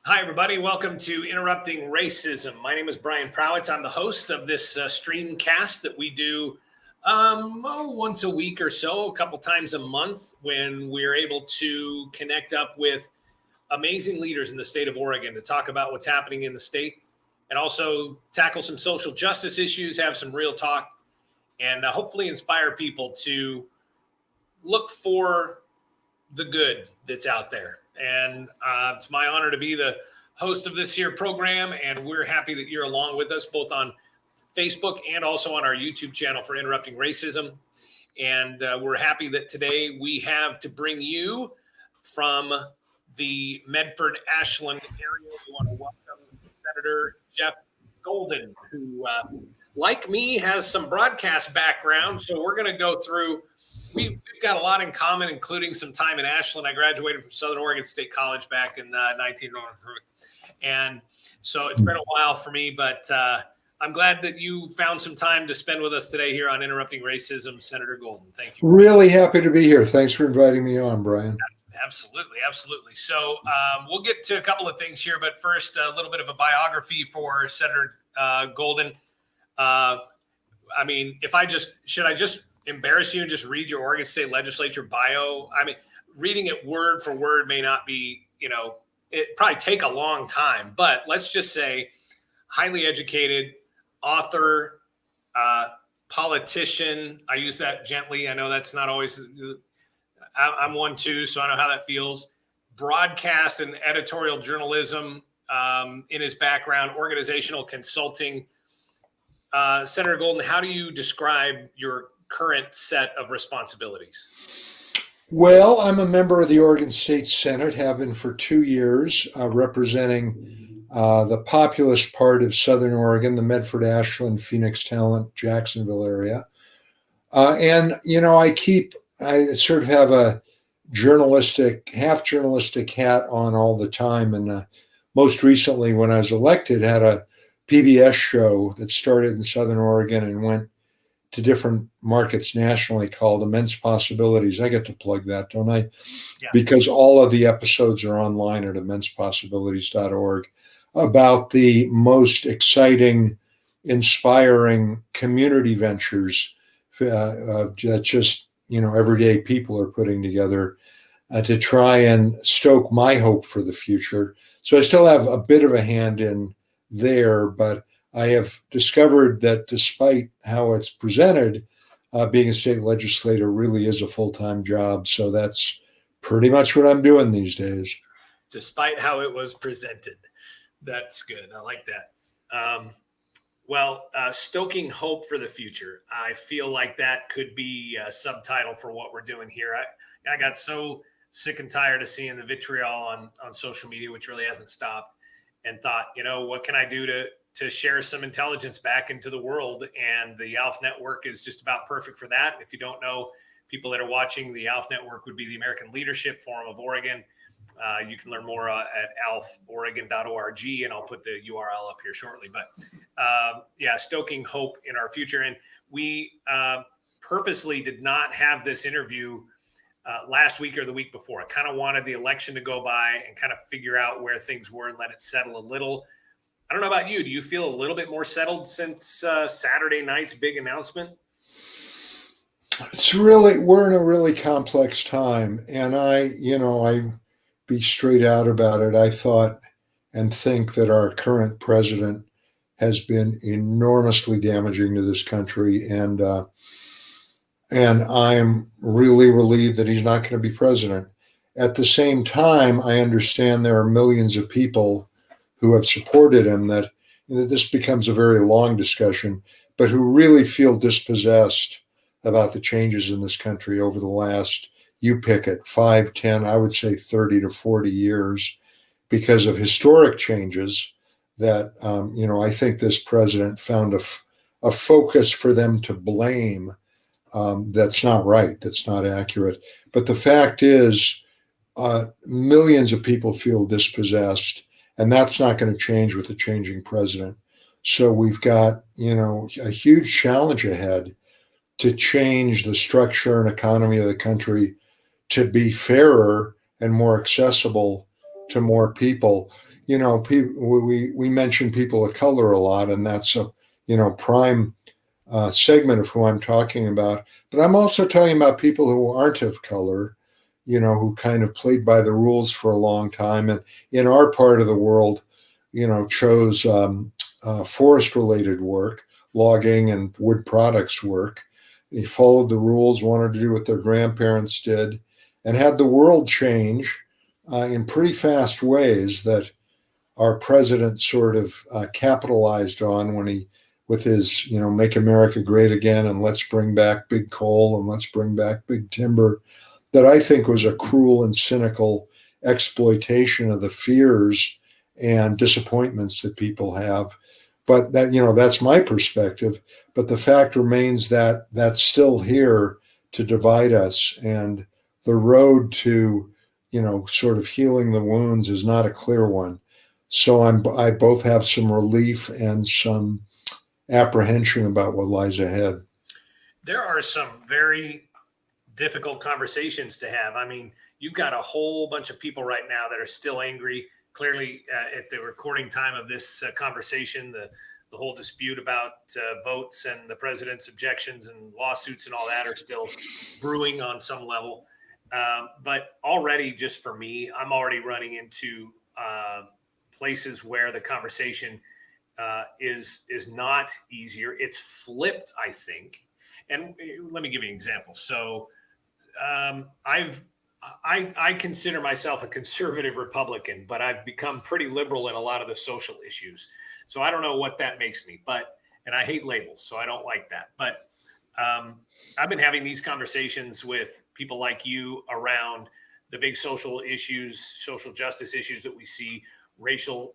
Hi, everybody. Welcome to Interrupting Racism. My name is Brian Prowitz. I'm the host of this streamcast that we do once a week or so, a couple times a month, when we're able to connect up with amazing leaders in the state of Oregon to talk about what's happening in the state and also tackle some social justice issues, have some real talk, and hopefully inspire people to look for the good that's out there. And it's my honor to be the host of this here program, and we're happy that you're along with us both on Facebook and also on our YouTube channel for Interrupting Racism. And we're happy that today we have to bring you from the Medford-Ashland area. We want to welcome Senator Jeff Golden, who, like me, has some broadcast background. So we're going to go through. We've got a lot in common, including some time in Ashland. I graduated from Southern Oregon State College back in 1993. And so it's been a while for me, but I'm glad that you found some time to spend with us today here on Interrupting Racism, Senator Golden. Thank you. Really happy to be here. Thanks for inviting me on, Brian. Absolutely. Absolutely. So we'll get to a couple of things here, but first, a little bit of a biography for Senator Golden. I mean, should I just embarrass you and just read your Oregon State Legislature bio? I mean, reading it word for word may not be, it probably take a long time, but let's just say highly educated, author, politician. I use that gently. I know that's not always, I'm one too, so I know how that feels. Broadcast and editorial journalism in his background, organizational consulting. Senator Golden, how do you describe your current set of responsibilities? Well, I'm a member of the Oregon State Senate, have been for 2 years, representing the populous part of Southern Oregon, the Medford, Ashland, Phoenix, Talent, Jacksonville area. And I sort of have a half journalistic hat on all the time. And most recently, when I was elected, had a PBS show that started in Southern Oregon and went to different markets nationally called Immense Possibilities. I get to plug that, don't I? Yeah. Because all of the episodes are online at immensepossibilities.org about the most exciting, inspiring community ventures that just, everyday people are putting together to try and stoke my hope for the future. So I still have a bit of a hand in there, but I have discovered that despite how it's presented, being a state legislator really is a full-time job. So that's pretty much what I'm doing these days. Despite how it was presented. That's good. I like that. Stoking hope for the future. I feel like that could be a subtitle for what we're doing here. I got so sick and tired of seeing the vitriol on social media, which really hasn't stopped, and thought, what can I do to share some intelligence back into the world? And the ALF Network is just about perfect for that. If you don't know, people that are watching, the ALF Network would be the American Leadership Forum of Oregon. You can learn more at alforegon.org, and I'll put the URL up here shortly. But stoking hope in our future. And we purposely did not have this interview last week or the week before. I kind of wanted the election to go by and kind of figure out where things were and let it settle a little. I don't know about you. Do you feel a little bit more settled since Saturday night's big announcement? We're in a really complex time. And I be straight out about it. I thought and think that our current president has been enormously damaging to this country. And I'm really relieved that he's not going to be president. At the same time, I understand there are millions of people who have supported him, that this becomes a very long discussion, but who really feel dispossessed about the changes in this country over the last, you pick it, 5, 10, I would say 30 to 40 years, because of historic changes that, I think this president found a focus for them to blame that's not right, that's not accurate. But the fact is, millions of people feel dispossessed, and that's not going to change with a changing president. So we've got, a huge challenge ahead to change the structure and economy of the country to be fairer and more accessible to more people. we mention people of color a lot, and that's a prime segment of who I'm talking about. But I'm also talking about people who aren't of color, who kind of played by the rules for a long time, and in our part of the world, chose forest-related work, logging and wood products work. They followed the rules, wanted to do what their grandparents did, and had the world change in pretty fast ways that our president sort of capitalized on when he, with his, Make America Great Again and let's bring back big coal and let's bring back big timber, that I think was a cruel and cynical exploitation of the fears and disappointments that people have. But that's my perspective. But the fact remains that that's still here to divide us. And the road to, sort of healing the wounds is not a clear one. So I both have some relief and some apprehension about what lies ahead. There are some very difficult conversations to have. I mean, you've got a whole bunch of people right now that are still angry. Clearly, at the recording time of this conversation, the whole dispute about votes and the president's objections and lawsuits and all that are still brewing on some level. But already, just for me, I'm already running into places where the conversation is not easier. It's flipped, I think. And let me give you an example. So I consider myself a conservative Republican, but I've become pretty liberal in a lot of the social issues. So I don't know what that makes me, and I hate labels, so I don't like that. But I've been having these conversations with people like you around the big social issues, social justice issues that we see, racial,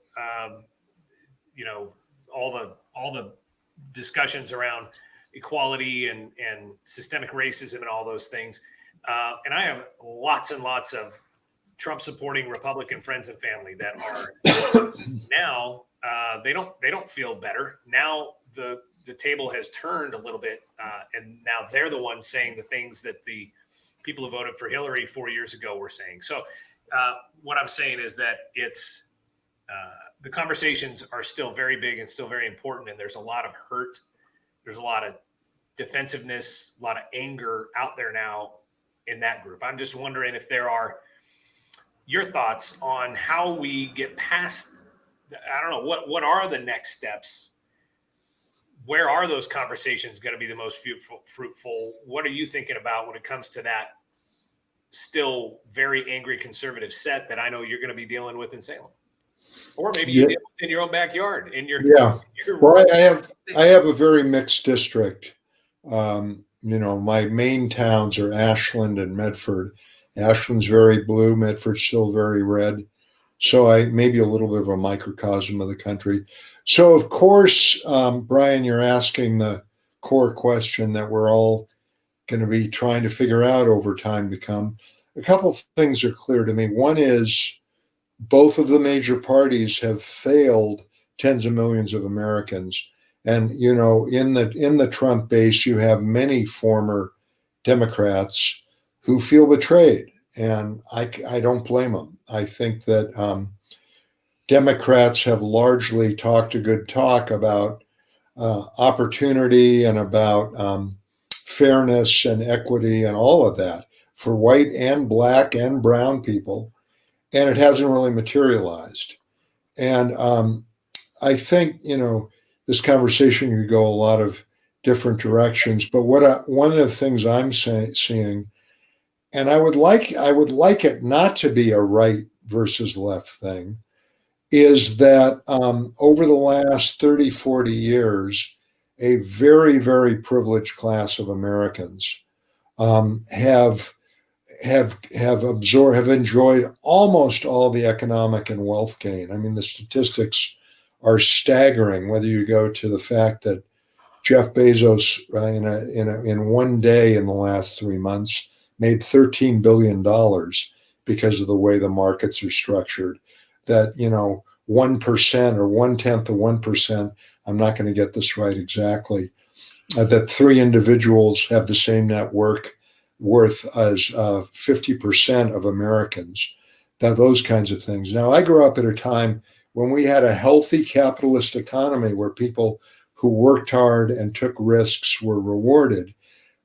all the discussions around equality and systemic racism and all those things. And I have lots and lots of Trump supporting Republican friends and family that are now they don't feel better. Now the table has turned a little bit, and now they're the ones saying the things that the people who voted for Hillary 4 years ago were saying. So what I'm saying is that it's the conversations are still very big and still very important, and there's a lot of hurt. There's a lot of defensiveness, a lot of anger out there now in that group. I'm just wondering if there are your thoughts on how we get past, I don't know, what are the next steps? Where are those conversations going to be the most fruitful? What are you thinking about when it comes to that still very angry conservative set that I know you're going to be dealing with in Salem? Or maybe you deal with in your own backyard. Well, I have a very mixed district. My main towns are Ashland and Medford. Ashland's very blue, Medford's still very red. So I maybe a little bit of a microcosm of the country. So of course, Brian, you're asking the core question that we're all going to be trying to figure out over time to come. A couple of things are clear to me. One is both of the major parties have failed tens of millions of Americans. And, in the Trump base, you have many former Democrats who feel betrayed. And I don't blame them. I think that Democrats have largely talked a good talk about opportunity and about fairness and equity and all of that for white and black and brown people. And it hasn't really materialized. And I think, this conversation could go a lot of different directions. But one of the things I'm seeing, and I would like it not to be a right versus left thing, is that over the last 30, 40 years, a very, very privileged class of Americans have enjoyed almost all the economic and wealth gain. I mean, the statistics are staggering, whether you go to the fact that Jeff Bezos in one day in the last 3 months made $13 billion because of the way the markets are structured. That, 1% or 1/10 of 1%, I'm not going to get this right exactly, that 3 individuals have the same net worth as 50% of Americans, those kinds of things. Now, I grew up at a time when we had a healthy capitalist economy where people who worked hard and took risks were rewarded.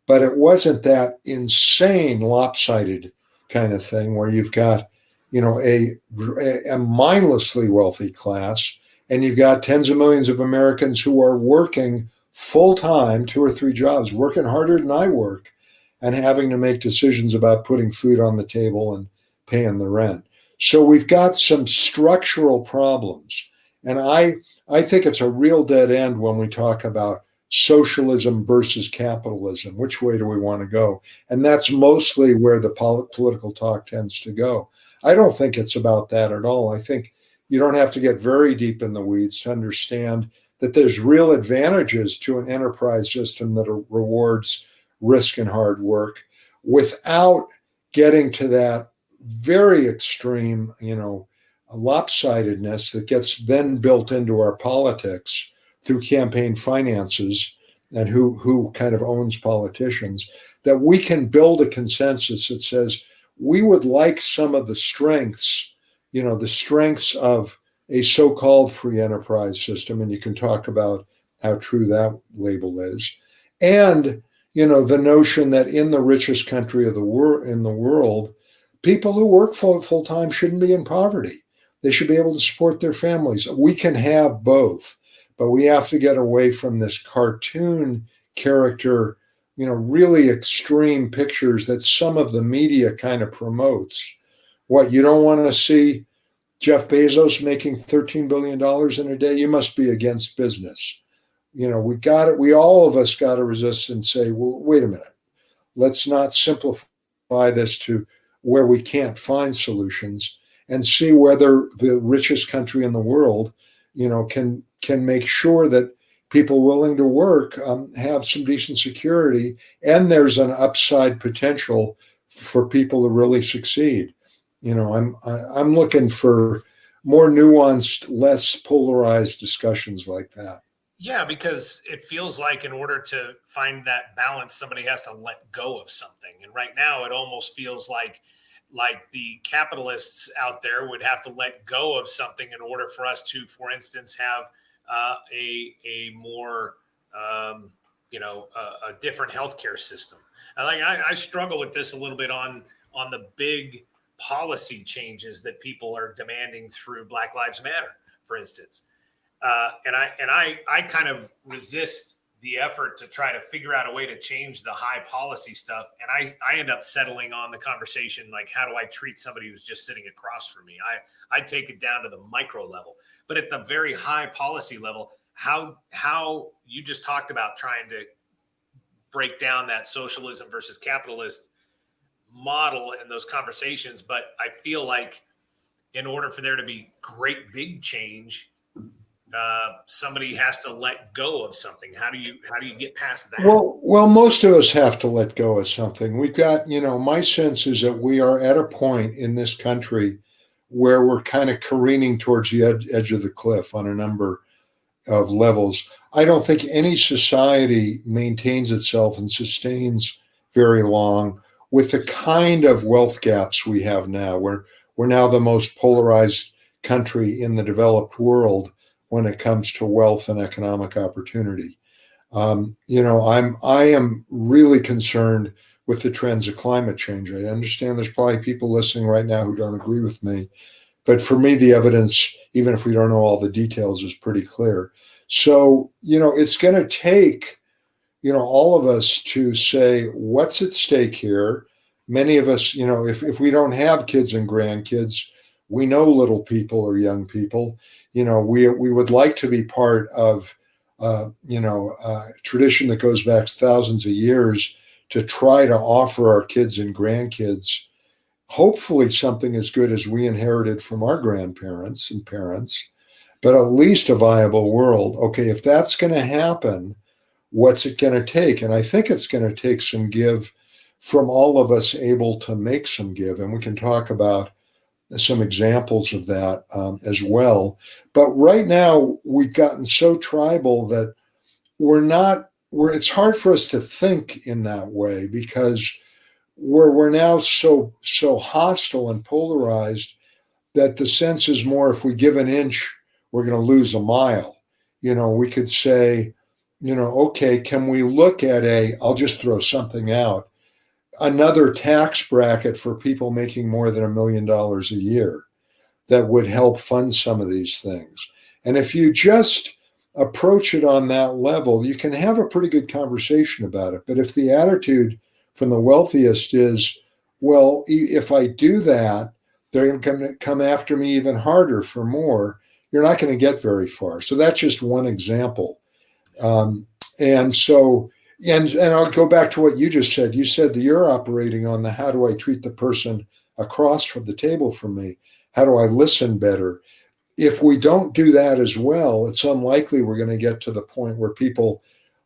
But it wasn't that insane lopsided kind of thing where you've got, a mindlessly wealthy class, and you've got tens of millions of Americans who are working full time, 2 or 3 jobs, working harder than I work, and having to make decisions about putting food on the table and paying the rent. So we've got some structural problems. And I think it's a real dead end when we talk about socialism versus capitalism. Which way do we want to go? And that's mostly where the political talk tends to go. I don't think it's about that at all. I think you don't have to get very deep in the weeds to understand that there's real advantages to an enterprise system that rewards risk and hard work without getting to that very extreme, lopsidedness that gets then built into our politics through campaign finances and who kind of owns politicians, that we can build a consensus that says we would like some of the strengths, the strengths of a so-called free enterprise system, and you can talk about how true that label is, and the notion that in the richest country of in the world, people who work full time shouldn't be in poverty. They should be able to support their families. We can have both, but we have to get away from this cartoon character, really extreme pictures that some of the media kind of promotes. What, you don't want to see Jeff Bezos making $13 billion in a day? You must be against business. We all of us got to resist and say, well, wait a minute. Let's not simplify this to where we can't find solutions, and see whether the richest country in the world, can make sure that people willing to work have some decent security, and there's an upside potential for people to really succeed. I'm looking for more nuanced, less polarized discussions like that. Yeah, because it feels like in order to find that balance, somebody has to let go of something. And right now, it almost feels like the capitalists out there would have to let go of something in order for us to, for instance, have a more a different healthcare system. I struggle with this a little bit on the big policy changes that people are demanding through Black Lives Matter, for instance. And I kind of resist the effort to try to figure out a way to change the high policy stuff. And I end up settling on the conversation, like, how do I treat somebody who's just sitting across from me? I take it down to the micro level. But at the very high policy level, how you just talked about trying to break down that socialism versus capitalist model in those conversations. But I feel like in order for there to be great big change, somebody has to let go of something. How do you get past that? Well, most of us have to let go of something. We've got, my sense is that we are at a point in this country where we're kind of careening towards the edge of the cliff on a number of levels. I don't think any society maintains itself and sustains very long with the kind of wealth gaps we have now. We're now the most polarized country in the developed world when it comes to wealth and economic opportunity. I am really concerned with the trends of climate change. I understand there's probably people listening right now who don't agree with me, but for me, the evidence, even if we don't know all the details, is pretty clear. So, it's going to take, all of us to say, what's at stake here? Many of us, if we don't have kids and grandkids, we know little people or young people. We would like to be part of, a tradition that goes back thousands of years to try to offer our kids and grandkids, hopefully something as good as we inherited from our grandparents and parents, but at least a viable world. Okay, if that's going to happen, what's it going to take? And I think it's going to take some give from all of us able to make some give. And we can talk about some examples of that as well. But right now, we've gotten so tribal that it's hard for us to think in that way, because we're now so hostile and polarized that the sense is more, if we give an inch, we're going to lose a mile. We could say, okay, can we look at I'll just throw something out, another tax bracket for people making more than $1 million a year that would help fund some of these things. And if you just approach it on that level, you can have a pretty good conversation about it. But if the attitude from the wealthiest is, well, if I do that, they're going to come after me even harder for more, you're not going to get very far. So that's just one example. And I'll go back to what you just said. You said that you're operating on the how do I treat the person across from the table from me? How do I listen better? If we don't do that as well, it's unlikely we're going to get to the point where people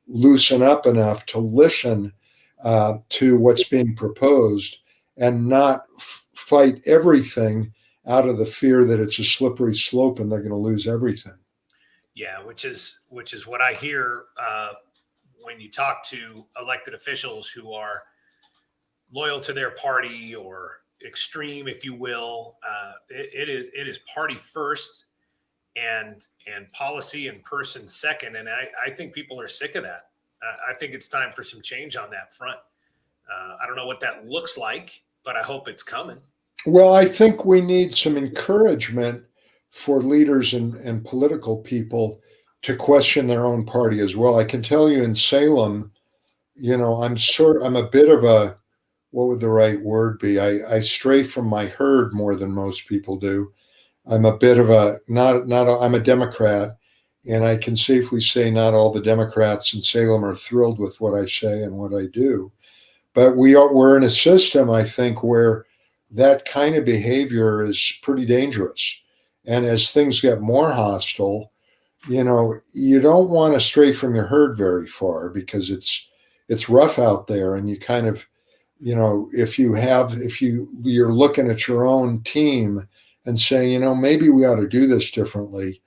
loosen up enough to listen to what's being proposed and not fight everything out of the fear that it's a slippery slope and they're going to lose everything. Yeah, which is what I hear when you talk to elected officials who are loyal to their party or extreme, if you will. It is party first and policy and person second. And I think people are sick of that. I think it's time for some change on that front. I don't know what that looks like, but I hope it's coming. Well, I think we need some encouragement for leaders and political people to question their own party as well. I can tell you in Salem, I'm a bit of a, what would the right word be? I stray from my herd more than most people do. I'm a bit of I'm a Democrat, and I can safely say not all the Democrats in Salem are thrilled with what I say and what I do. But we're in a system, I think, where that kind of behavior is pretty dangerous. And as things get more hostile, you don't want to stray from your herd very far because it's rough out there, and you kind of, if you're looking at your own team and saying, maybe we ought to do this differently,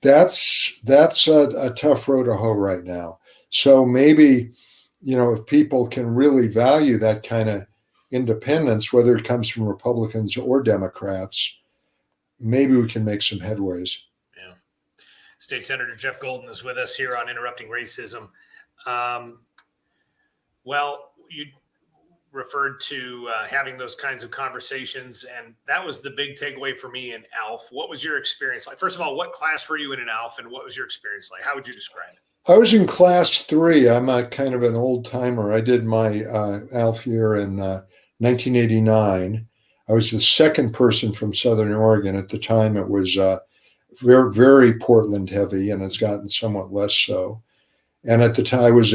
that's a tough row to hoe right now. So maybe, if people can really value that kind of independence, whether it comes from Republicans or Democrats, maybe we can make some headways. Yeah. State Senator Jeff Golden is with us here on Interrupting Racism. Well, you referred to having those kinds of conversations, and that was the big takeaway for me in ALF. What was your experience like? First of all, what class were you in ALF, and what was your experience like? How would you describe it? I was in class 3. I'm a kind of an old timer. I did my ALF year in 1989. I was the second person from Southern Oregon. At the time, it was very, very Portland heavy, and it's gotten somewhat less so. And at the time, I was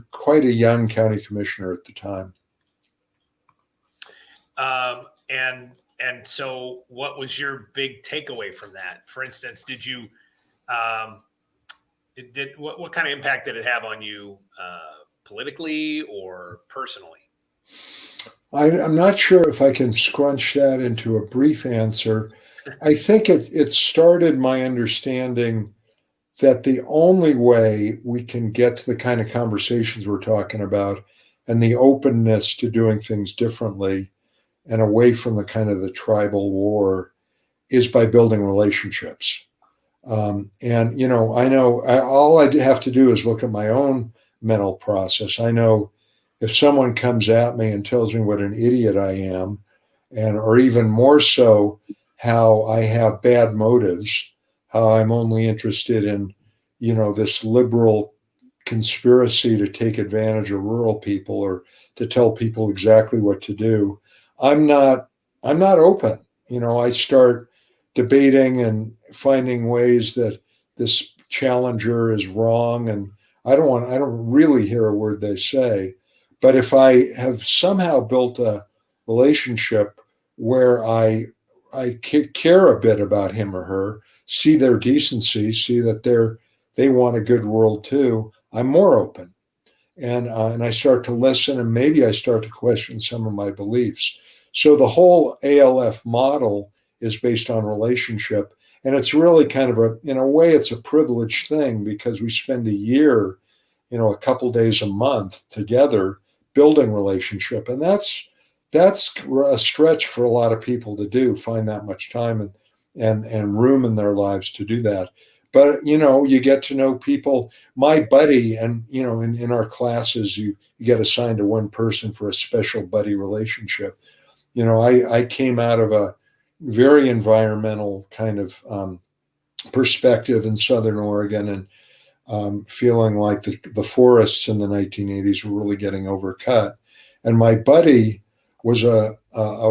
quite a young county commissioner at the time. And so what was your big takeaway from that? For instance, did you, what kind of impact did it have on you politically or personally? I'm not sure if I can scrunch that into a brief answer. I think it started my understanding that the only way we can get to the kind of conversations we're talking about and the openness to doing things differently and away from the kind of the tribal war is by building relationships. And, I know all I have to do is look at my own mental process. I know if someone comes at me and tells me what an idiot I am, or even more so, how I have bad motives, how I'm only interested in, this liberal conspiracy to take advantage of rural people or to tell people exactly what to do, I'm not open. I start debating and finding ways that this challenger is wrong, and I don't really hear a word they say. But if I have somehow built a relationship where I care a bit about him or her, see their decency, see that they want a good world too, I'm more open. And I start to listen, and maybe I start to question some of my beliefs. So the whole ALF model is based on relationship. And it's really kind of in a way, it's a privileged thing because we spend a year, a couple days a month together building relationship. And that's a stretch for a lot of people to do, find that much time. and room in their lives to do that. But, you get to know people. My buddy, and, in our classes, you get assigned to one person for a special buddy relationship. I came out of a very environmental kind of perspective in Southern Oregon, and feeling like the forests in the 1980s were really getting overcut. And my buddy was a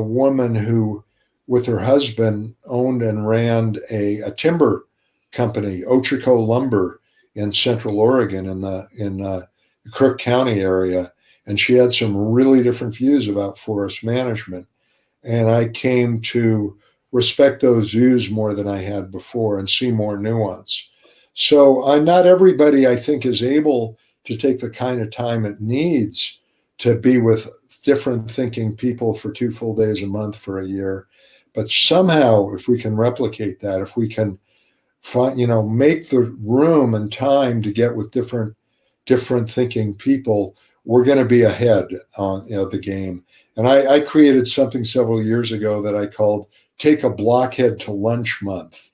woman who, with her husband, owned and ran a timber company, Ochoco Lumber, in Central Oregon, in the Crook County area. And she had some really different views about forest management. And I came to respect those views more than I had before and see more nuance. So not everybody, I think, is able to take the kind of time it needs to be with different thinking people for 2 full days a month for a year. But somehow, if we can replicate that, if we can make the room and time to get with different thinking people, we're going to be ahead on the game. And I created something several years ago that I called Take a Blockhead to Lunch Month.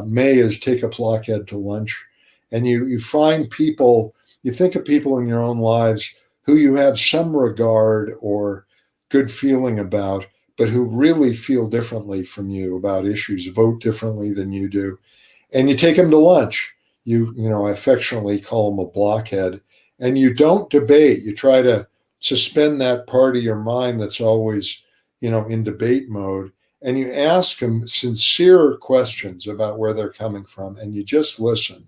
May is Take a Blockhead to Lunch. And you find people, you think of people in your own lives who you have some regard or good feeling about, but who really feel differently from you about issues, vote differently than you do. And you take them to lunch. I affectionately call them a blockhead. And you don't debate. You try to suspend that part of your mind that's always, in debate mode. And you ask them sincere questions about where they're coming from. And you just listen.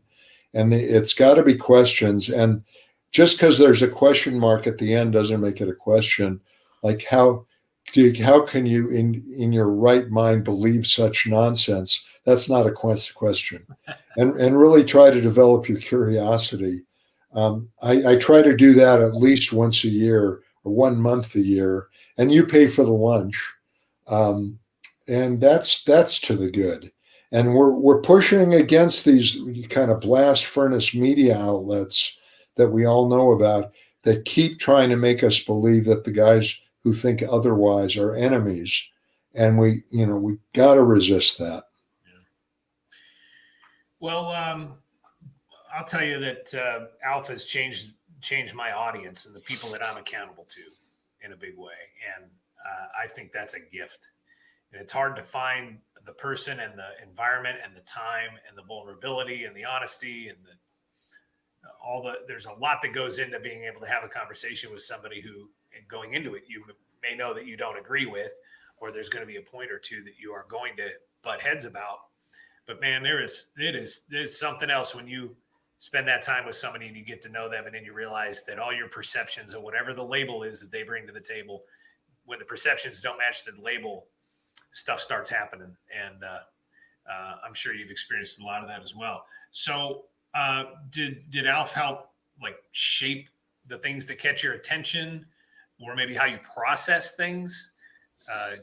And it's got to be questions. And just because there's a question mark at the end doesn't make it a question. Like how can you in your right mind believe such nonsense? That's not a question. And really try to develop your curiosity. I try to do that at least once a year or 1 month a year, and you pay for the lunch. And that's to the good. And we're pushing against these kind of blast furnace media outlets that we all know about that keep trying to make us believe that the guys who think otherwise are enemies. And we got to resist that. Well, I'll tell you that Alpha has changed my audience and the people that I'm accountable to in a big way. And I think that's a gift. And it's hard to find the person and the environment and the time and the vulnerability and the honesty and there's a lot that goes into being able to have a conversation with somebody who, going into it, you may know that you don't agree with, or there's going to be a point or two that you are going to butt heads about. But man, there's something else when you spend that time with somebody and you get to know them, and then you realize that all your perceptions of whatever the label is that they bring to the table, when the perceptions don't match the label, stuff starts happening. And I'm sure you've experienced a lot of that as well. So did Alf help shape the things that catch your attention, or maybe how you process things?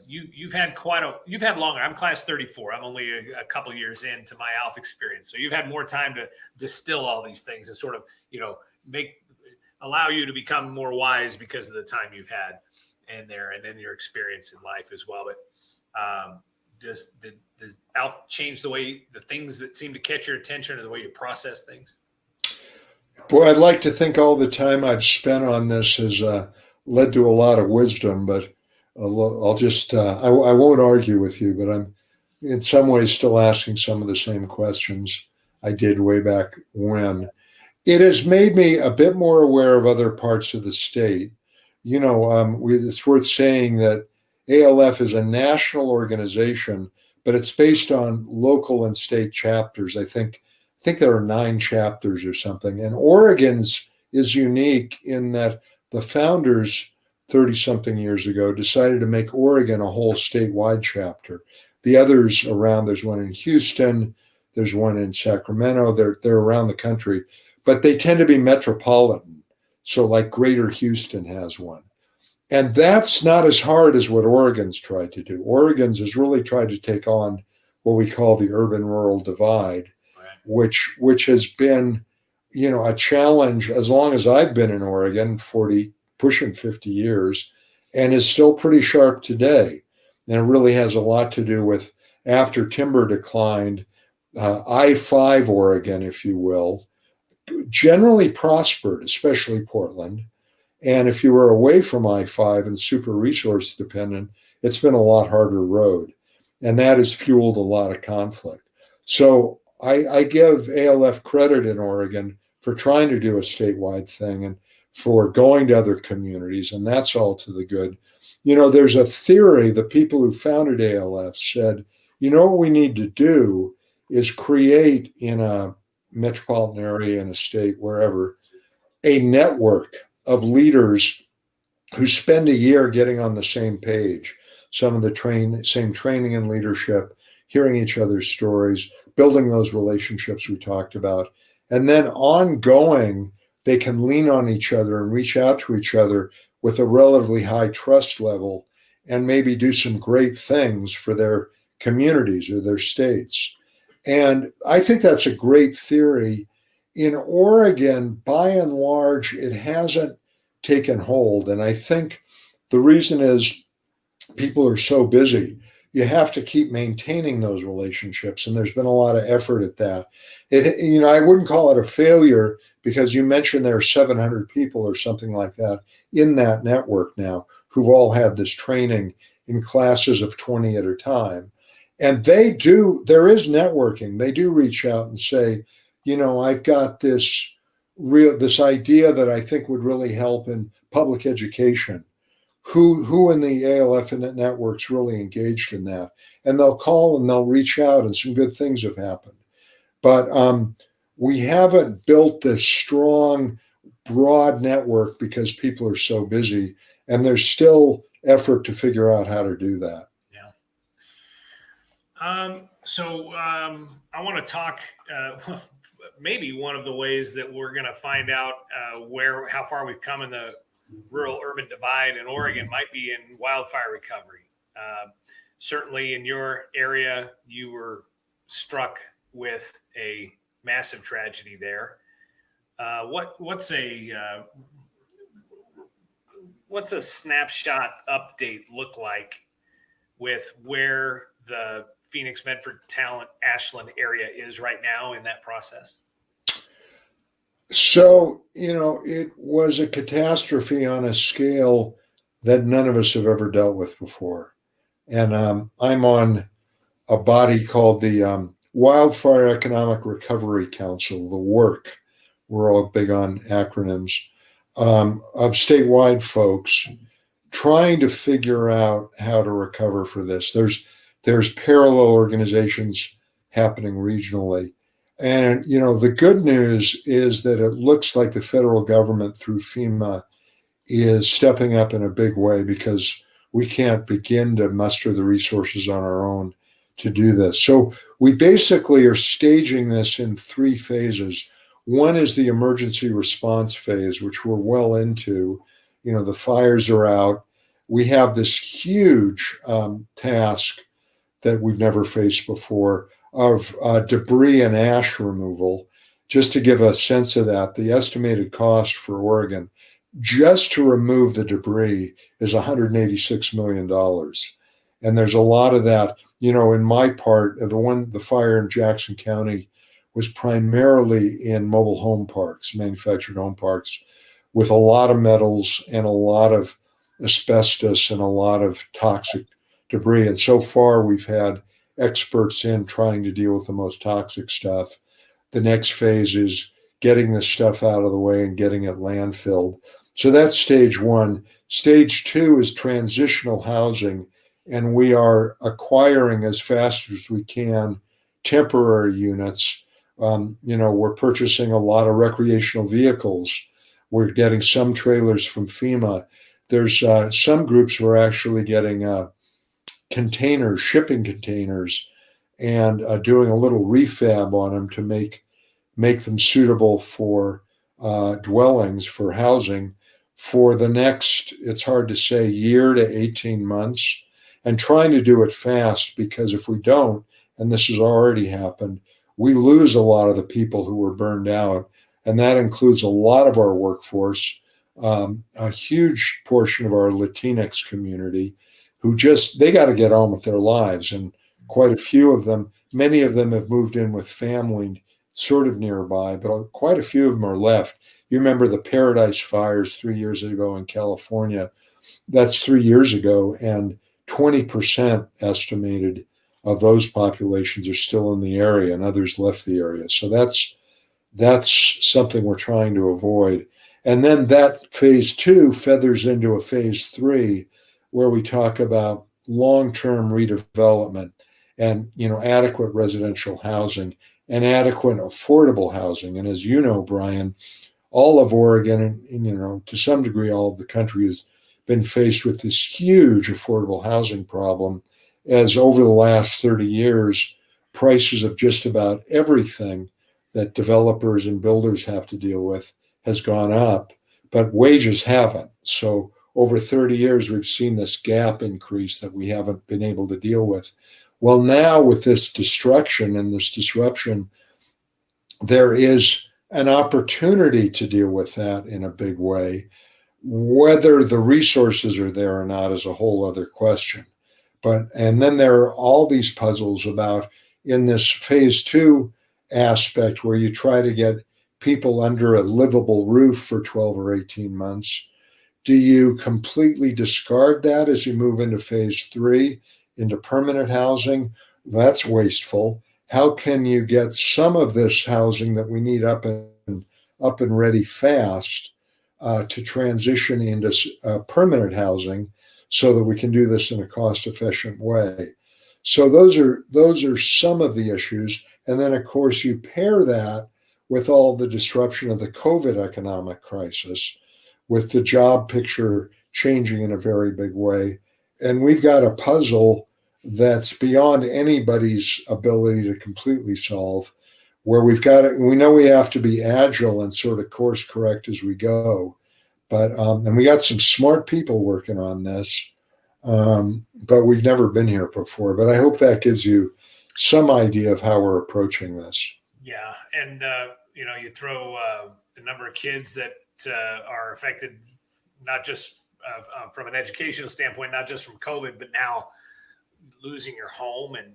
You've had longer. I'm class 34. I'm only a couple years into my Alf experience. So you've had more time to distill all these things and sort of, allow you to become more wise because of the time you've had in there, and then your experience in life as well. But does Alf change the things that seem to catch your attention, or the way you process things? Boy, I'd like to think all the time I've spent on this has led to a lot of wisdom, but I'll just, I won't argue with you, but I'm in some ways still asking some of the same questions I did way back when. It has made me a bit more aware of other parts of the state. It's worth saying that ALF is a national organization, but it's based on local and state chapters. I think there are 9 chapters or something. And Oregon's is unique in that the founders 30-something years ago decided to make Oregon a whole statewide chapter. The others around, there's one in Houston, there's one in Sacramento, they're around the country, but they tend to be metropolitan. So like Greater Houston has one. And that's not as hard as what Oregon's tried to do. Oregon's has really tried to take on what we call the urban-rural divide, right, which has been, a challenge as long as I've been in Oregon, pushing 50 years, and is still pretty sharp today. And it really has a lot to do with after timber declined, I-5 Oregon, if you will, generally prospered, especially Portland. And if you were away from I-5 and super resource dependent, it's been a lot harder road. And that has fueled a lot of conflict. So I give ALF credit in Oregon for trying to do a statewide thing and for going to other communities, and that's all to the good. There's a theory, the people who founded ALF said, what we need to do is create in a metropolitan area, in a state, wherever, a network of leaders who spend a year getting on the same page, some of the same training and leadership, hearing each other's stories, building those relationships we talked about. And then ongoing, they can lean on each other and reach out to each other with a relatively high trust level and maybe do some great things for their communities or their states. And I think that's a great theory. In Oregon, by and large, it hasn't taken hold. And I think the reason is people are so busy. You have to keep maintaining those relationships. And there's been a lot of effort at that. I wouldn't call it a failure because you mentioned there are 700 people or something like that in that network now who've all had this training in classes of 20 at a time. And there is networking. They do reach out and say, I've got this idea that I think would really help in public education. Who in the ALF network's really engaged in that? And they'll call and they'll reach out, and some good things have happened. But we haven't built this strong, broad network because people are so busy, and there's still effort to figure out how to do that. I want to talk maybe one of the ways that we're going to find out how far we've come in the rural-urban divide in Oregon might be in wildfire recovery. Certainly in your area, you were struck with a massive tragedy there. What's a snapshot update look like with where the Phoenix, Medford, Talent, Ashland area is right now in that process? So, it was a catastrophe on a scale that none of us have ever dealt with before. And I'm on a body called the Wildfire Economic Recovery Council, the WORK. We're all big on acronyms, of statewide folks trying to figure out how to recover for this. There's parallel organizations happening regionally. And, the good news is that it looks like the federal government through FEMA is stepping up in a big way because we can't begin to muster the resources on our own to do this. So we basically are staging this in 3 phases. One is the emergency response phase, which we're well into. The fires are out. We have this huge task that we've never faced before of debris and ash removal. Just to give a sense of that, the estimated cost for Oregon just to remove the debris is $186 million. And there's a lot of that, in my part, the fire in Jackson County was primarily in mobile home parks, manufactured home parks, with a lot of metals and a lot of asbestos and a lot of toxic debris. And so far, we've had experts in trying to deal with the most toxic stuff. The next phase is getting this stuff out of the way and getting it landfilled. So that's stage 1. Stage 2 is transitional housing, and we are acquiring as fast as we can temporary units. We're purchasing a lot of recreational vehicles. We're getting some trailers from FEMA. There's some groups who are actually getting containers, shipping containers, and doing a little refab on them to make them suitable for dwellings, for housing, for the next, it's hard to say, year to 18 months, and trying to do it fast, because if we don't, and this has already happened, we lose a lot of the people who were burned out, and that includes a lot of our workforce, a huge portion of our Latinx community, who they got to get on with their lives. And quite a few of them. Many of them have moved in with family sort of nearby, but quite a few of them are left. You remember the Paradise fires 3 years ago in California. That's 3 years ago, and 20% estimated of those populations are still in the area, and others left the area. So that's something we're trying to avoid. And then that phase 2 feathers into a phase 3, where we talk about long-term redevelopment and adequate residential housing and adequate affordable housing. And as you know, Brian, all of Oregon and to some degree all of the country has been faced with this huge affordable housing problem, as over the last 30 years, prices of just about everything that developers and builders have to deal with has gone up, but wages haven't. So over 30 years, we've seen this gap increase that we haven't been able to deal with. Well, now with this destruction and this disruption, there is an opportunity to deal with that in a big way. Whether the resources are there or not is a whole other question. And then there are all these puzzles about, in this phase 2 aspect, where you try to get people under a livable roof for 12 or 18 months. Do you completely discard that as you move into phase 3, into permanent housing? That's wasteful. How can you get some of this housing that we need up and ready fast to transition into permanent housing, so that we can do this in a cost-efficient way? So those are some of the issues. And then, of course, you pair that with all the disruption of the COVID economic crisis, with the job picture changing in a very big way. And we've got a puzzle that's beyond anybody's ability to completely solve, where we know we have to be agile and sort of course correct as we go. But and we got some smart people working on this, but we've never been here before. But I hope that gives you some idea of how we're approaching this. Yeah, and you throw the number of kids that are affected, not just from an educational standpoint, not just from COVID, but now losing your home, and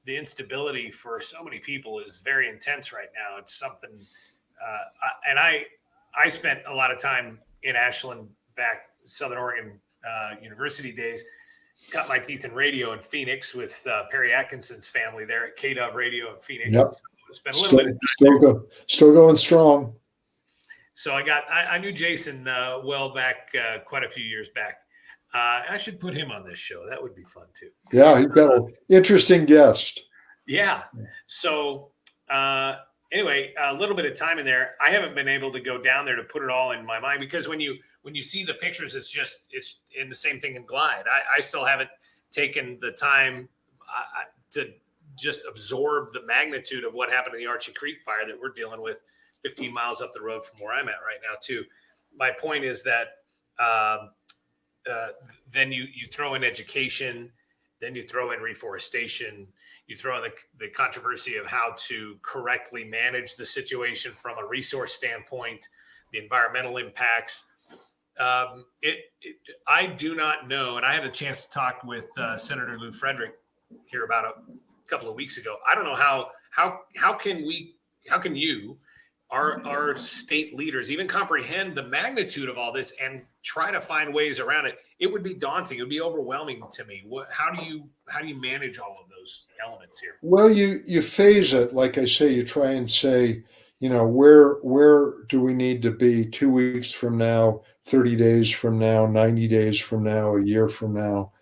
the instability for so many people is very intense right now. It's something, and I spent a lot of time in Ashland, back Southern Oregon University days. Got my teeth in radio in Phoenix with Perry Atkinson's family there at KDOV Radio in Phoenix. Yep. So spent a little bit of time still going strong. So I knew Jason well back quite a few years back. I should put him on this show. That would be fun too. Yeah, he's got an interesting guest. Yeah. So anyway, a little bit of time in there. I haven't been able to go down there to put it all in my mind, because when you see the pictures, it's in the same thing in Glide. I still haven't taken the time to just absorb the magnitude of what happened in the Archie Creek fire that we're dealing with 15 miles up the road from where I'm at right now too. My point is that then you throw in education, then you throw in reforestation, you throw in the controversy of how to correctly manage the situation from a resource standpoint, the environmental impacts. I do not know, and I had a chance to talk with Senator Lou Frederick here about a couple of weeks ago. I don't know how can you, our state leaders, even comprehend the magnitude of all this and try to find ways around it. It would be daunting. It would be overwhelming to me. How do you manage all of those elements here? Well, you phase it. Like I say, you try and say, where do we need to be 2 weeks from now, 30 days from now, 90 days from now, a year from now?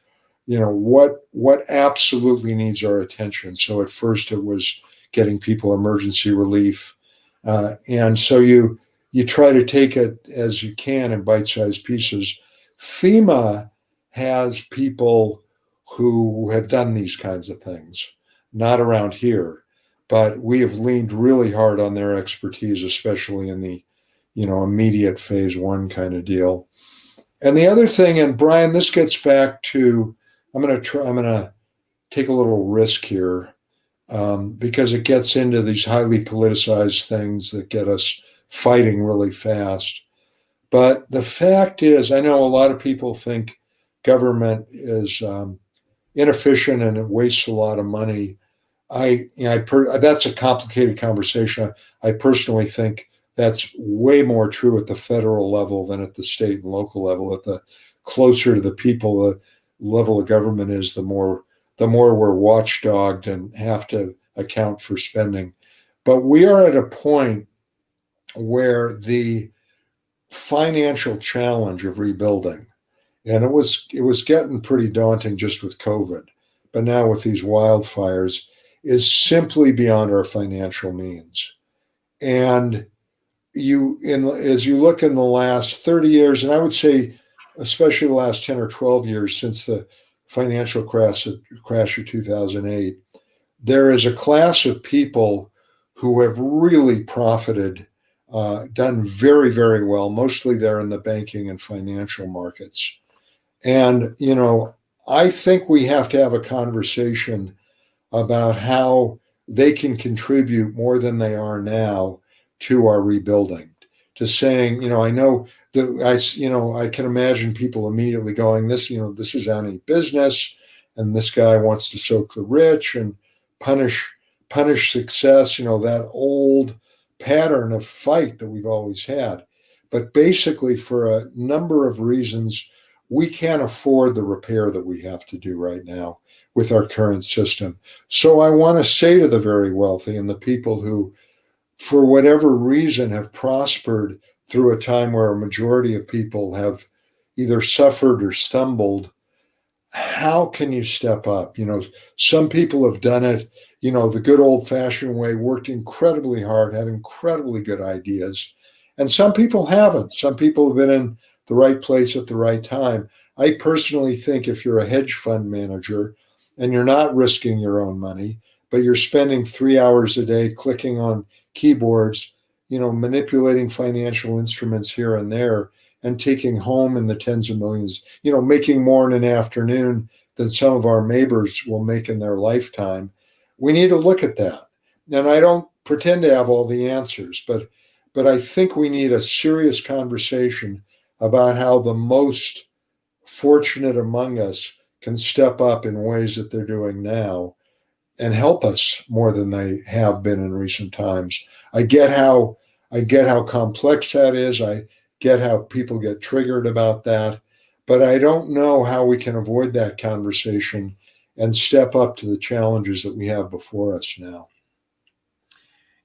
What absolutely needs our attention. So at first it was getting people emergency relief. And so you try to take it as you can in bite-sized pieces. FEMA has people who have done these kinds of things, not around here, but we have leaned really hard on their expertise, especially in the, immediate phase 1 kind of deal. And the other thing, and Brian, this gets back to, I'm going to take a little risk here. Because it gets into these highly politicized things that get us fighting really fast. But the fact is, I know a lot of people think government is inefficient and it wastes a lot of money. That's a complicated conversation. I personally think that's way more true at the federal level than at the state and local level. At the closer to the people the level of government is, the more we're watchdogged and have to account for spending. But we are at a point where the financial challenge of rebuilding, and it was getting pretty daunting just with COVID, but now with these wildfires, is simply beyond our financial means. And as you look in the last 30 years, and I would say especially the last 10 or 12 years since the financial crash of 2008, there is a class of people who have really profited, done very, very well. Mostly they're in the banking and financial markets. And, I think we have to have a conversation about how they can contribute more than they are now to our rebuilding. To saying, I know I can imagine people immediately going, this is anti-business, and this guy wants to soak the rich and punish success, that old pattern of fight that we've always had. But basically, for a number of reasons, we can't afford the repair that we have to do right now with our current system. So I want to say to the very wealthy and the people who, for whatever reason, have prospered through a time where a majority of people have either suffered or stumbled, how can you step up? Some people have done it, the good old-fashioned way, worked incredibly hard, had incredibly good ideas. And some people haven't. Some people have been in the right place at the right time. I personally think if you're a hedge fund manager and you're not risking your own money, but you're spending 3 hours a day clicking on keyboards, manipulating financial instruments here and there, and taking home in the tens of millions, making more in an afternoon than some of our neighbors will make in their lifetime. We need to look at that. And I don't pretend to have all the answers, but I think we need a serious conversation about how the most fortunate among us can step up in ways that they're doing now and help us more than they have been in recent times. I get how complex that is. I get how people get triggered about that, but I don't know how we can avoid that conversation and step up to the challenges that we have before us now.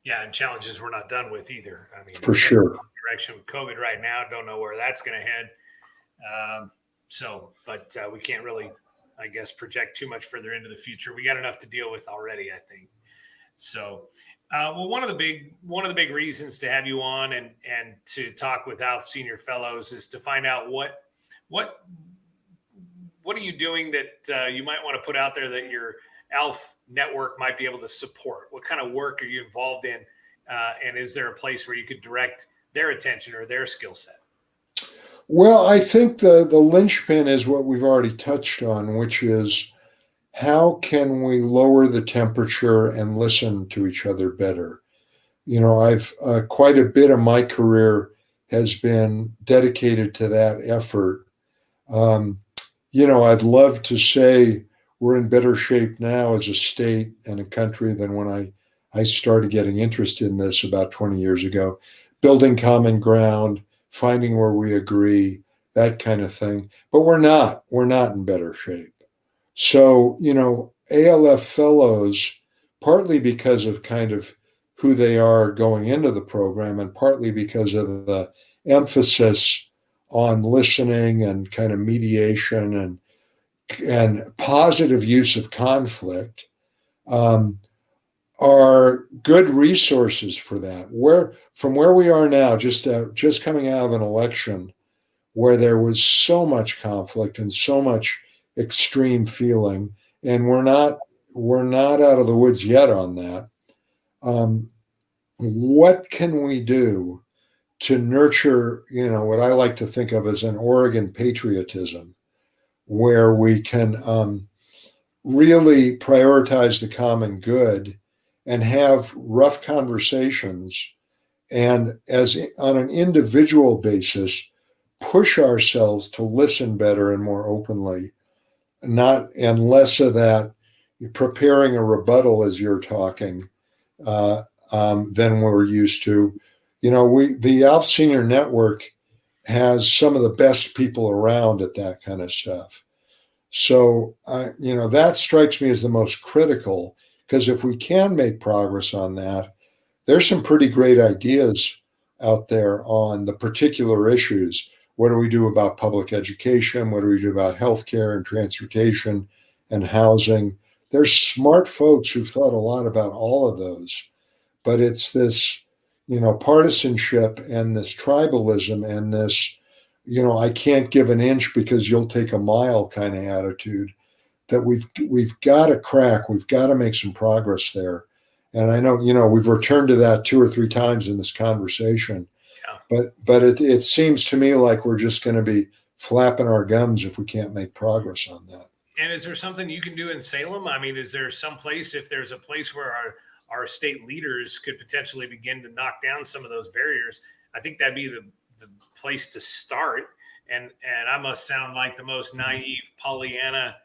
Yeah, and challenges we're not done with either. I mean, for sure. Direction with COVID right now, don't know where that's going to head. But we can't really, I guess, project too much further into the future. We got enough to deal with already, I think. So, well, one of the big reasons to have you on and to talk with Alf Senior Fellows is to find out what are you doing that you might want to put out there that your Alf network might be able to support? What kind of work are you involved in? And is there a place where you could direct their attention or their skill set? Well, I think the linchpin is what we've already touched on, which is how can we lower the temperature and listen to each other better? I've quite a bit of my career has been dedicated to that effort. I'd love to say we're in better shape now as a state and a country than when I started getting interested in this about 20 years ago. Building common ground, finding where we agree, that kind of thing. But we're not in better shape. So, ALF fellows, partly because of kind of who they are going into the program and partly because of the emphasis on listening and kind of mediation and positive use of conflict, are good resources for that. From where we are now, just coming out of an election where there was so much conflict and so much extreme feeling, and we're not out of the woods yet on that. What can we do to nurture, what I like to think of as an Oregon patriotism, where we can really prioritize the common good and have rough conversations, and on an individual basis, push ourselves to listen better and more openly, and less of that preparing a rebuttal as you're talking than we're used to. The Alpha Senior Network has some of the best people around at that kind of stuff. So, that strikes me as the most critical, because if we can make progress on that, there's some pretty great ideas out there on the particular issues. What do we do about public education? What do we do about healthcare and transportation and housing? There's smart folks who've thought a lot about all of those, but it's this, partisanship and this tribalism and this, I can't give an inch because you'll take a mile kind of attitude that we've got to crack. We've got to make some progress there. And I know, we've returned to that 2 or 3 times in this conversation, but it seems to me like we're just going to be flapping our gums if we can't make progress on that. And is there something you can do in Salem? I mean, is there some place, if there's a place where our state leaders could potentially begin to knock down some of those barriers? I think that'd be the place to start. And I must sound like the most naive Pollyanna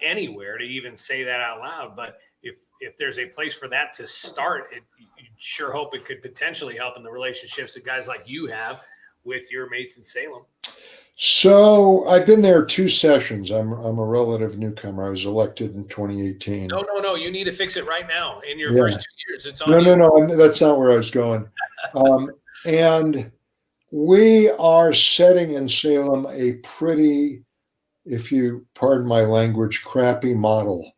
anywhere to even say that out loud. But if there's a place for that to start, you sure hope it could potentially help in the relationships that guys like you have with your mates in Salem. So I've been there 2 sessions. I'm a relative newcomer. I was elected in 2018. No. You need to fix it right now. In your first 2 years, it's on No. That's not where I was going. And we are setting in Salem a pretty, if you pardon my language, crappy model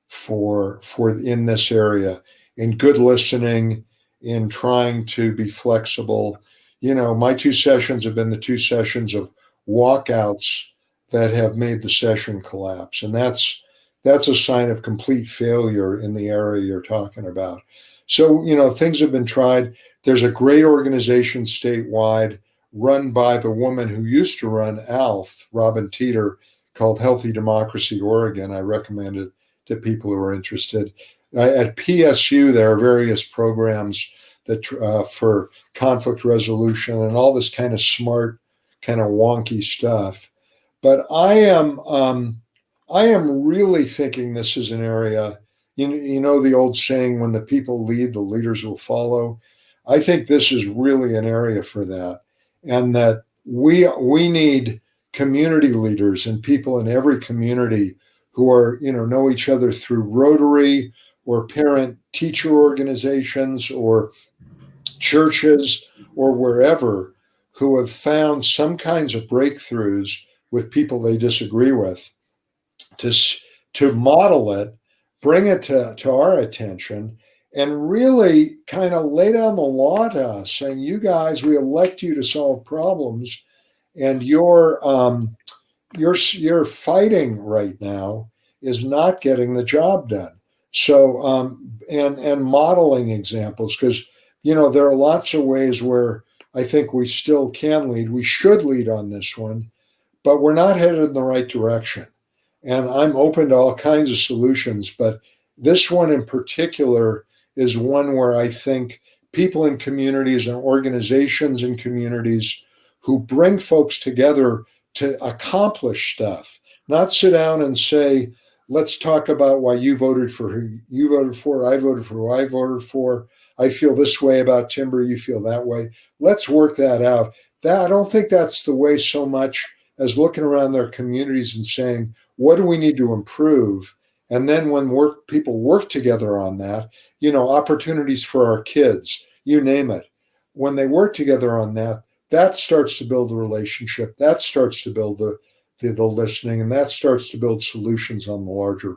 for in this area, in good listening, in trying to be flexible. My 2 sessions have been the 2 sessions of walkouts that have made the session collapse. And that's a sign of complete failure in the area you're talking about. So, things have been tried. There's a great organization statewide run by the woman who used to run ALF, Robin Teeter, called Healthy Democracy Oregon. I recommend it to people who are interested. At PSU, there are various programs that for conflict resolution and all this kind of smart, kind of wonky stuff. But I am really thinking this is an area, the old saying, when the people lead, the leaders will follow. I think this is really an area for that. And that we need community leaders and people in every community who are, know each other through Rotary or parent-teacher organizations or churches or wherever, who have found some kinds of breakthroughs with people they disagree with, to model it, bring it to our attention, and really kind of lay down the law to us, saying, you guys, we elect you to solve problems, and your fighting right now is not getting the job done. So, and modeling examples, because, there are lots of ways where I think we still can lead. We should lead on this one, but we're not headed in the right direction. And I'm open to all kinds of solutions, but this one in particular is one where I think people in communities and organizations in communities who bring folks together to accomplish stuff, not sit down and say, let's talk about why you voted for who you voted for, I voted for who I voted for. I feel this way about timber, you feel that way. Let's work that out. I don't think that's the way so much as looking around their communities and saying, what do we need to improve? And then when people work together on that, opportunities for our kids, you name it. When they work together on that, that starts to build a relationship. That starts to build the listening, and that starts to build solutions on the larger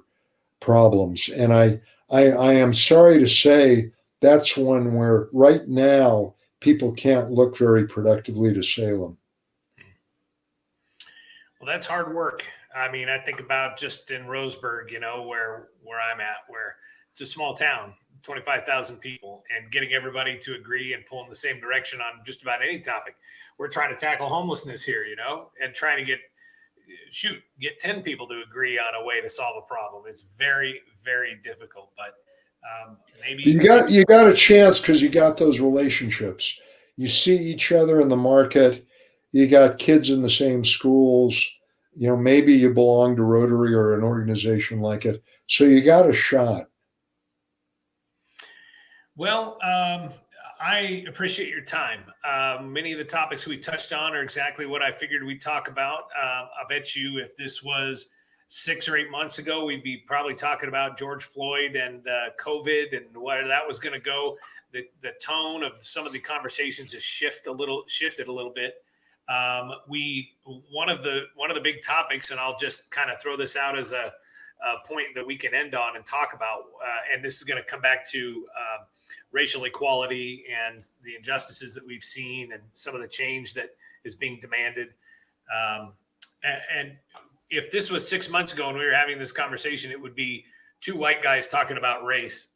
problems. And I am sorry to say that's one where right now people can't look very productively to Salem. Well, that's hard work. I mean, I think about just in Roseburg, where I'm at, where it's a small town, 25,000 people, and getting everybody to agree and pull in the same direction on just about any topic. We're trying to tackle homelessness here, and trying to get 10 people to agree on a way to solve a problem. It's very, very difficult, but maybe you got a chance because you got those relationships. You see each other in the market. You got kids in the same schools. maybe you belong to Rotary or an organization like it. So you got a shot. Well, I appreciate your time. Many of the topics we touched on are exactly what I figured we'd talk about. I bet you if this was 6 or 8 months ago, we'd be probably talking about George Floyd and COVID and where that was going to go. The tone of some of the conversations has shifted a little bit. One of the big topics, and I'll just kind of throw this out as a point that we can end on and talk about, and this is going to come back to racial equality and the injustices that we've seen and some of the change that is being demanded. And if this was 6 months ago and we were having this conversation, it would be two white guys talking about race,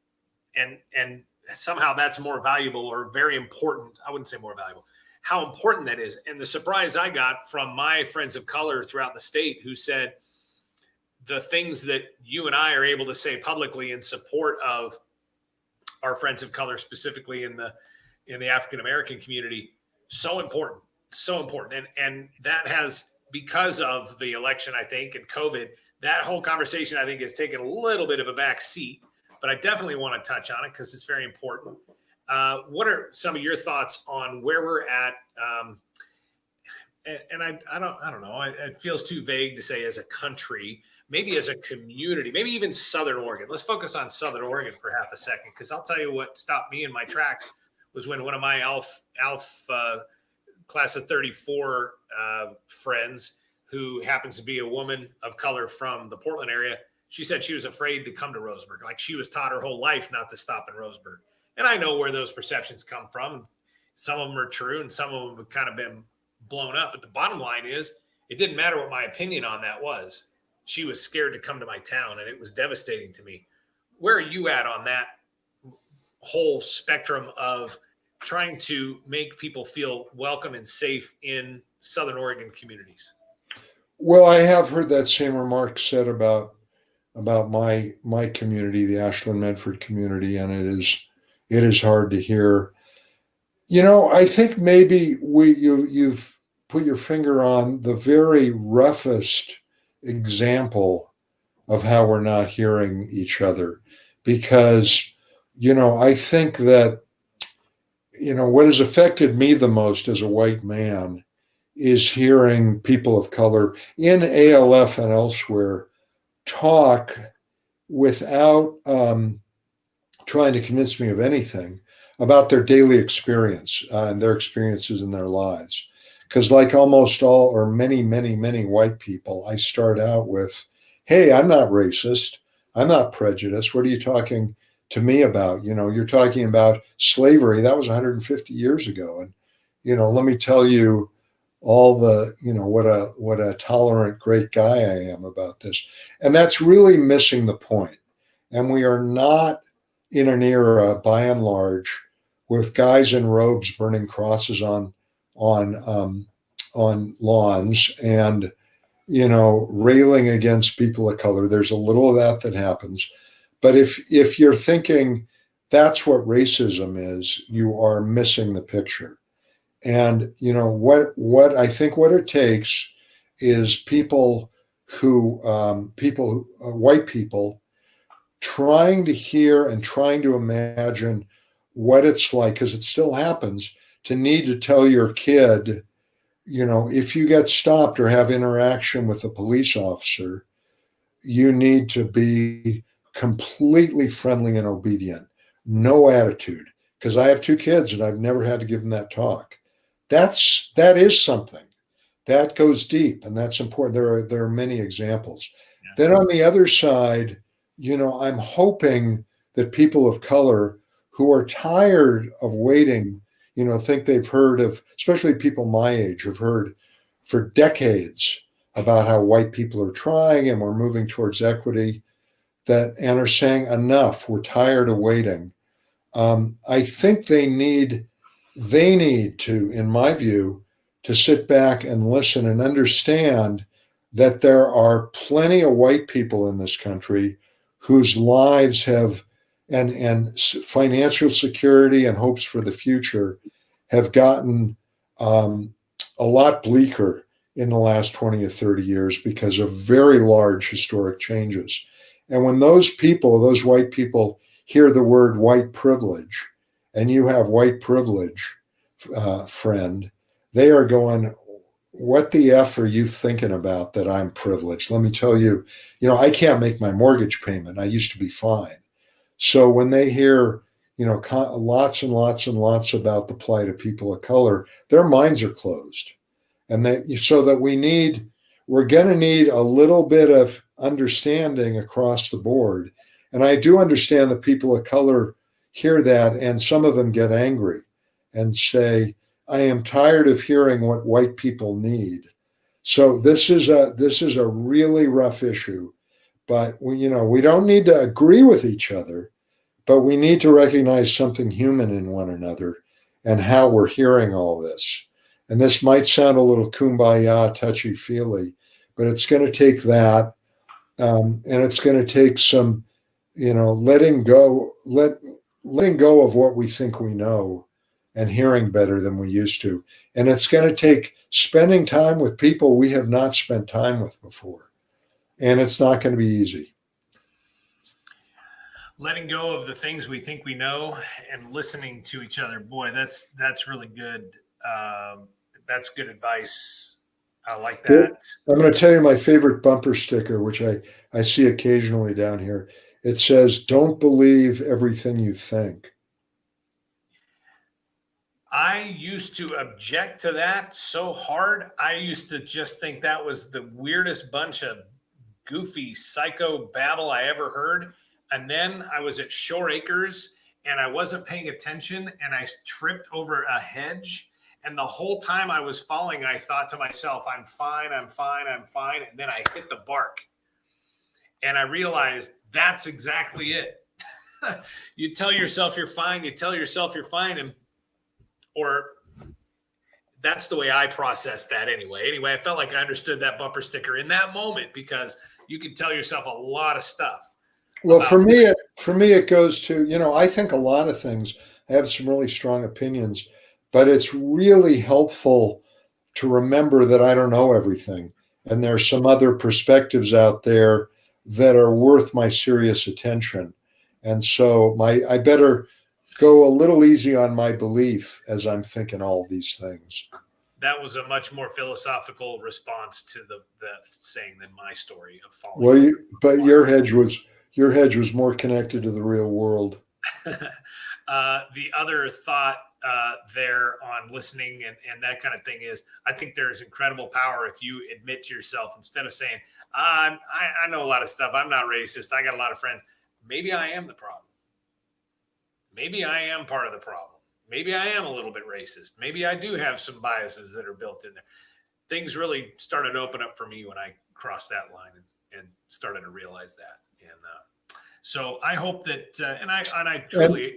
and somehow that's more valuable or very important. I wouldn't say more valuable. How important that is. And the surprise I got from my friends of color throughout the state who said the things that you and I are able to say publicly in support of our friends of color, specifically in the African-American community, so important. And that has, because of the election, I think, and COVID, that whole conversation, I think, has taken a little bit of a back seat, but I definitely want to touch on it because it's very important. What are some of your thoughts on where we're at? And I don't know. It feels too vague to say as a country, maybe as a community, maybe even Southern Oregon. Let's focus on Southern Oregon for half a second, because I'll tell you what stopped me in my tracks was when one of my ALF class of 34 friends, who happens to be a woman of color from the Portland area, she said she was afraid to come to Roseburg. Like she was taught her whole life not to stop in Roseburg. And I know where those perceptions come from. Some of them are true and some of them have kind of been blown up. But the bottom line is, it didn't matter what my opinion on that was. She was scared to come to my town, and it was devastating to me. Where are you at on that whole spectrum of trying to make people feel welcome and safe in Southern Oregon communities? Well, I have heard that same remark said about my community, the Ashland Medford community, and it is hard to hear. I think maybe you've put your finger on the very roughest example of how we're not hearing each other, because I think that what has affected me the most as a white man is hearing people of color in ALF and elsewhere talk without trying to convince me of anything about their daily experience and their experiences in their lives. Because like almost all or many, many, many white people, I start out with, hey, I'm not racist. I'm not prejudiced. What are you talking to me about? You're talking about slavery. That was 150 years ago. And, let me tell you all the, what a tolerant, great guy I am about this. And that's really missing the point. And we are not in an era, by and large, with guys in robes burning crosses on lawns and, railing against people of color. There's a little of that happens. But if you're thinking that's what racism is, you are missing the picture. And, what I think what it takes is people, white people, trying to hear and trying to imagine what it's like, because it still happens, to need to tell your kid, if you get stopped or have interaction with a police officer, you need to be completely friendly and obedient, no attitude. Because I have 2 kids and I've never had to give them that talk. That is something that goes deep, and that's important. There are many examples. Yeah. Then on the other side, I'm hoping that people of color who are tired of waiting, think they've heard of, especially people my age, have heard for decades about how white people are trying and we're moving towards equity, and are saying enough, we're tired of waiting. I think they need to, in my view, to sit back and listen and understand that there are plenty of white people in this country whose lives have and financial security and hopes for the future have gotten a lot bleaker in the last 20 or 30 years because of very large historic changes. And when those people, those white people, hear the word white privilege, and you have white privilege, friend, they are going, what the F are you thinking about that I'm privileged? Let me tell you, I can't make my mortgage payment. I used to be fine. So when they hear, lots and lots and lots about the plight of people of color, their minds are closed. And so that we're going to need a little bit of understanding across the board. And I do understand that people of color hear that, and some of them get angry and say, I am tired of hearing what white people need. So this is a really rough issue, but we don't need to agree with each other, but we need to recognize something human in one another and how we're hearing all this. And this might sound a little kumbaya, touchy-feely, but it's going to take that, and it's going to take some, letting go of what we think we know and hearing better than we used to. And it's going to take spending time with people we have not spent time with before. And it's not going to be easy. Letting go of the things we think we know and listening to each other. Boy, that's really good. That's good advice. I like that. I'm going to tell you my favorite bumper sticker, which I see occasionally down here. It says, don't believe everything you think. I used to object to that so hard. I used to just think that was the weirdest bunch of goofy psycho babble I ever heard. And then I was at Shore Acres and I wasn't paying attention and I tripped over a hedge. And the whole time I was falling, I thought to myself, I'm fine, I'm fine, I'm fine. And then I hit the bark. And I realized that's exactly it. You tell yourself you're fine, or that's the way I process that anyway. Anyway, I felt like I understood that bumper sticker in that moment because you can tell yourself a lot of stuff. Well, for me, it goes to, I think a lot of things. I have some really strong opinions, but it's really helpful to remember that I don't know everything. And there's some other perspectives out there that are worth my serious attention. And so I better go a little easy on my belief as I'm thinking all these things. That was a much more philosophical response to the saying than my story of falling. Well, but your hedge was more connected to the real world. The other thought there on listening and that kind of thing is, I think there's incredible power if you admit to yourself, instead of saying, I know a lot of stuff, I'm not racist, I got a lot of friends. Maybe I am the problem. Maybe I am part of the problem. Maybe I am a little bit racist. Maybe I do have some biases that are built in there. Things really started to open up for me when I crossed that line and started to realize that. And so I hope that, and I truly,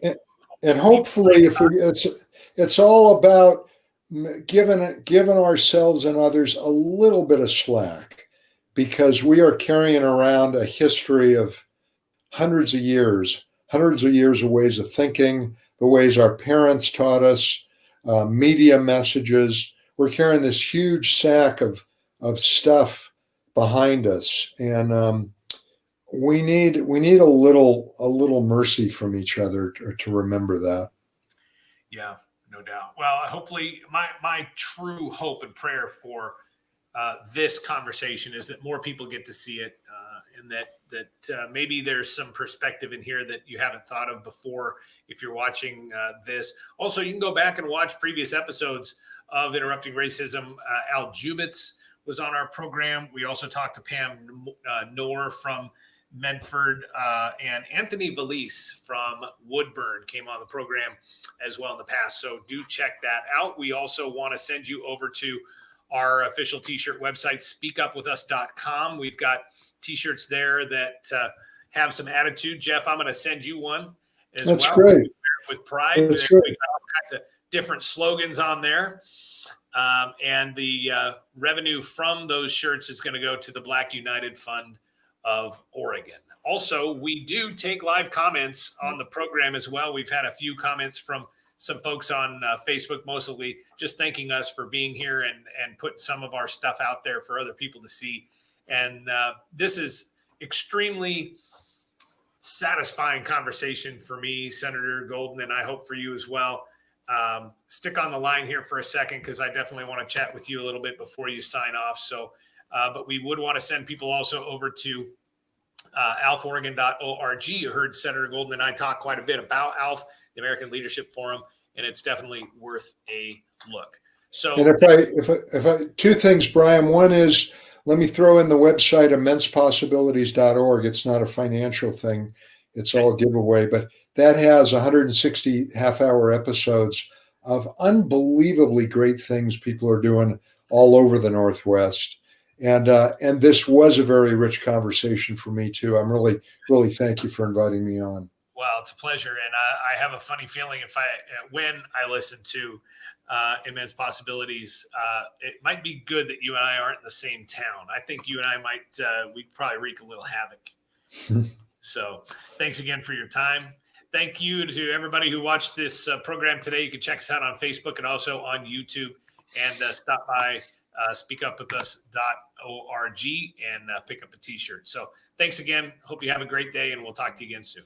and hopefully, it's all about giving ourselves and others a little bit of slack, because we are carrying around a history of hundreds of years of ways of thinking, the ways our parents taught us, media messages. We're carrying this huge sack of stuff behind us, and we need a little mercy from each other to remember that. Yeah, no doubt. Well, hopefully, my true hope and prayer for this conversation is that more people get to see it, and that maybe there's some perspective in here that you haven't thought of before if you're watching this. Also, you can go back and watch previous episodes of Interrupting Racism. Al Jubitz was on our program. We also talked to Pam Knorr from Medford, and Anthony Valise from Woodburn came on the program as well in the past. So do check that out. We also want to send you over to our official t-shirt website, speakupwithus.com. We've got t-shirts there that have some attitude. Jeff, I'm going to send you one as well. That's great. With pride. That's We've great. got all kinds of different slogans on there. And the revenue from those shirts is going to go to the Black United Fund of Oregon. Also, we do take live comments on the program as well. We've had a few comments from some folks on Facebook, mostly just thanking us for being here and putting some of our stuff out there for other people to see. And this is extremely satisfying conversation for me, Senator Golden, and I hope for you as well. Stick on the line here for a second, because I definitely want to chat with you a little bit before you sign off. So, but we would want to send people also over to alforegon.org. You heard Senator Golden and I talk quite a bit about ALF, the American Leadership Forum, and it's definitely worth a look. So, and if I two things, Brian. One is, let me throw in the website immensepossibilities.org. It's not a financial thing. It's all giveaway, but that has 160 half-hour episodes of unbelievably great things people are doing all over the Northwest. And this was a very rich conversation for me too. I'm really thank you for inviting me on. Well, it's a pleasure. And I have a funny feeling when I listen to Immense Possibilities, it might be good that you and I aren't in the same town. I think you and I we'd probably wreak a little havoc. So thanks again for your time. Thank you to everybody who watched this program today. You can check us out on Facebook and also on YouTube, and stop by speakupwithus.org and pick up a t-shirt. So thanks again. Hope you have a great day, and we'll talk to you again soon.